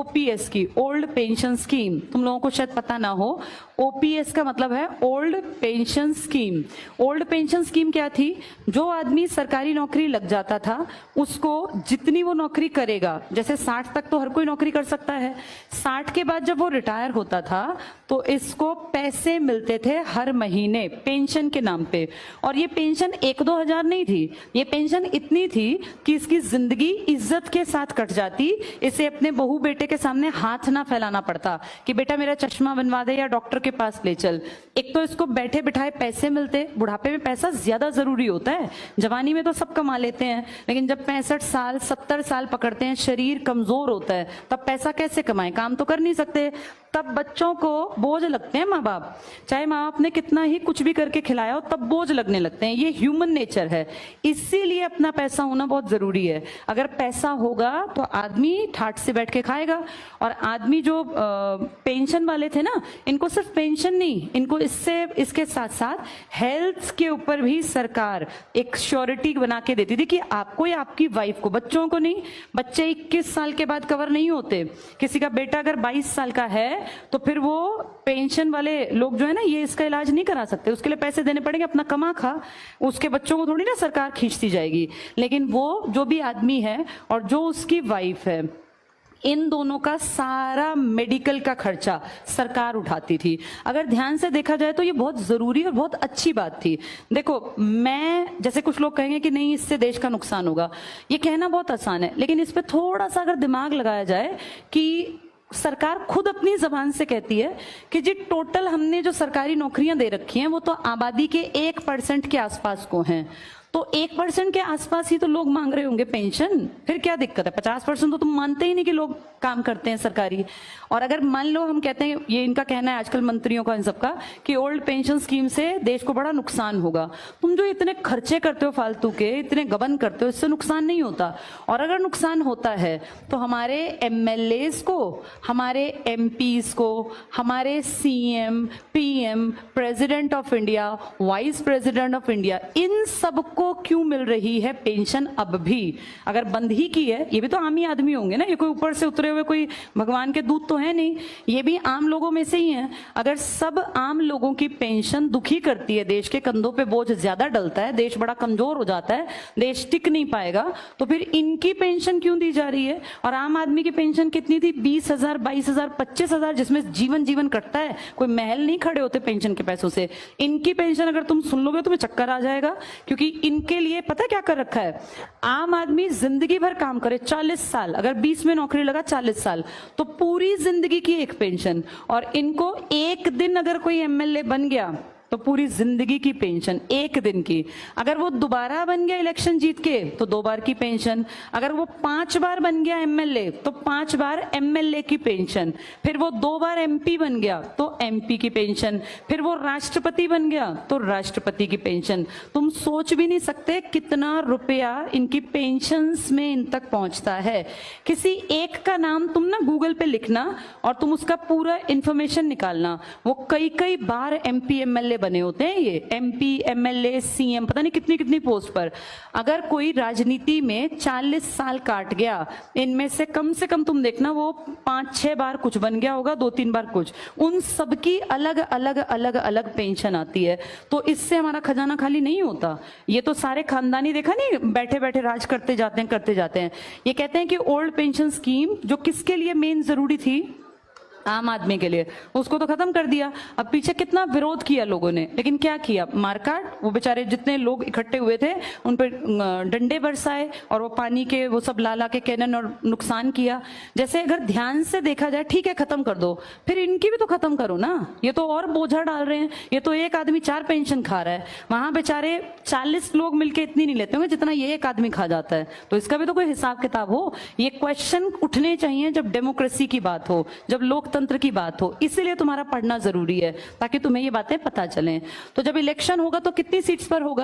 OPS की, old pension scheme, तुम लोगों को शायद पता ना हो, ओपीएस का मतलब है old pension scheme. Old pension scheme क्या थी? जो आदमी सरकारी नौकरी लग जाता था उसको जितनी वो नौकरी करेगा, जैसे 60 तक तो हर कोई नौकरी कर सकता है, 60 के बाद जब वो रिटायर होता था तो इसको पैसे मिलते थे हर महीने पेंशन के नाम पे। और ये पेंशन 1-2 हजार नहीं थी, ये पेंशन इतनी थी कि इसकी जिंदगी इज्जत के साथ कट जाती। इसे अपने बहू बेटे के सामने हाथ ना फैलाना पड़ता कि बेटा मेरा चश्मा बनवा दे या डॉक्टर के पास ले चल। एक तो इसको बैठे बिठाए पैसे मिलते, बुढ़ापे में पैसा ज्यादा जरूरी होता है, जवानी में तो सब कमा लेते हैं, लेकिन जब 65 साल 70 साल पकड़ते हैं, शरीर कमजोर होता है, तब पैसा कैसे कमाएं, काम तो कर नहीं सकते। तब बच्चों को बोझ लगते हैं माँ बाप, चाहे माँ बाप ने कितना ही कुछ भी करके खिलाया हो तब बोझ लगने लगते हैं, ये ह्यूमन नेचर है। इसीलिए अपना पैसा होना बहुत जरूरी है। अगर पैसा होगा तो आदमी ठाठ से बैठ के खाएगा। और आदमी जो पेंशन वाले थे ना, इनको सिर्फ पेंशन नहीं, इनको इसके साथ साथ हेल्थ के ऊपर भी सरकार एक श्योरिटी बना के देती थी कि आपको या आपकी वाइफ को, बच्चों को नहीं। बच्चे 21 साल के बाद कवर नहीं होते। किसी का बेटा अगर 22 साल का है तो फिर वो पेंशन वाले लोग जो है ना, ये इसका इलाज नहीं करा सकते, उसके लिए पैसे देने पड़ेंगे, अपना कमा खा। उसके बच्चों को थोड़ी ना सरकार खींचती जाएगी। लेकिन वो जो भी आदमी है और जो उसकी वाइफ है, इन दोनों का सारा मेडिकल का खर्चा सरकार उठाती थी। अगर ध्यान से देखा जाए तो ये बहुत जरूरी और बहुत अच्छी बात थी। देखो, मैं जैसे कुछ लोग कहेंगे कि नहीं इससे देश का नुकसान होगा, ये कहना बहुत आसान है, लेकिन इस पे थोड़ा सा अगर दिमाग लगाया जाए कि सरकार खुद अपनी जबान से कहती है कि जी टोटल हमने जो सरकारी नौकरियां दे रखी हैं वो तो आबादी के 1% के आसपास को हैं, तो 1% के आसपास ही तो लोग मांग रहे होंगे पेंशन, फिर क्या दिक्कत है? 50% तो तुम मानते ही नहीं कि लोग काम करते हैं सरकारी। और अगर मान लो हम कहते हैं, ये इनका कहना है आजकल मंत्रियों का इन सबका, कि ओल्ड पेंशन स्कीम से देश को बड़ा नुकसान होगा। तुम जो इतने खर्चे करते हो फालतू के, इतने गबन करते हो, इससे नुकसान नहीं होता। और अगर नुकसान होता है तो हमारे एमएलएस को, हमारे एमपीज को, हमारे CM, PM, president of India, vice president of India, इन सबको क्यों मिल रही है पेंशन अब भी? अगर बंद ही की है, ये भी तो आम ही आदमी होंगे ना, ये कोई ऊपर से उतरे हुए कोई भगवान के दूत तो है नहीं, ये भी आम लोगों में से ही हैं। अगर सब आम लोगों की पेंशन दुखी करती है, देश के कंधों पे बोझ ज्यादा डलता है, देश बड़ा कमजोर हो जाता है, देश टिक नहीं पाएगा, तो फिर इनकी पेंशन क्यों दी जा रही है? और आम आदमी की पेंशन कितनी थी? 20,000, 22,000, 25,000, जिसमें जीवन कटता है, कोई महल नहीं खड़े होते पेंशन के पैसों से। इनकी पेंशन अगर तुम सुन लोगे तो तुम्हें चक्कर आ जाएगा, क्योंकि इनके लिए पता क्या कर रखा है? आम आदमी जिंदगी भर काम करे, 40 साल, अगर 20 में नौकरी लगा 40 साल, तो पूरी जिंदगी की एक पेंशन। और इनको एक दिन अगर कोई एमएलए बन गया तो पूरी जिंदगी की पेंशन, एक दिन की। अगर वो दोबारा बन गया इलेक्शन जीत के तो 2 बार की पेंशन। अगर वो 5 बार बन गया एमएलए तो 5 बार एमएलए की पेंशन। फिर वो 2 बार एमपी बन गया तो एमपी की पेंशन। फिर वो राष्ट्रपति बन गया तो राष्ट्रपति की पेंशन। तुम सोच भी नहीं सकते कितना रुपया इनकी पेंशन्स में इन तक पहुंचता है। किसी एक का नाम तुम ना गूगल पे लिखना और तुम उसका पूरा इंफॉर्मेशन निकालना, वो कई बार एमपी एमएलए बने होते हैं, ये एमपी, एमएलए, सीएम, पता नहीं कितनी कितनी पोस्ट पर। अगर कोई राजनीति में 40 साल काट गया, इनमें से कम तुम देखना वो 5-6 बार कुछ बन गया होगा, 2-3 बार कुछ। उन सबकी अलग अलग पेंशन आती है। तो इससे हमारा खजाना खाली नहीं होता। ये तो सारे खानदानी, देखा नहीं, बैठे बैठे राज करते जाते हैं। ये कहते हैं कि ओल्ड पेंशन स्कीम जो किसके लिए मेन जरूरी थी? आम आदमी के लिए, उसको तो खत्म कर दिया। अब पीछे कितना विरोध किया लोगों ने, लेकिन क्या किया? मारकाट। वो बेचारे जितने लोग इकट्ठे हुए थे उन पर डंडे बरसाए और वो पानी के वो सब ला के कैनन और नुकसान किया। जैसे अगर ध्यान से देखा जाए, ठीक है खत्म कर दो, फिर इनकी भी तो खत्म करो ना। ये तो और बोझा डाल रहे हैं। ये तो एक आदमी 4 पेंशन खा रहा है, वहां बेचारे 40 लोग मिलके इतनी नहीं लेते होंगे जितना ये एक आदमी खा जाता है। तो इसका भी तो कोई हिसाब किताब हो। ये क्वेश्चन उठने चाहिए जब डेमोक्रेसी की बात हो, जब लोकतंत्र की बात हो। इसीलिए तुम्हारा पढ़ना जरूरी है, ताकि तुम्हें ये बातें पता चलें। तो जब इलेक्शन होगा तो कितनी सीट्स पर होगा?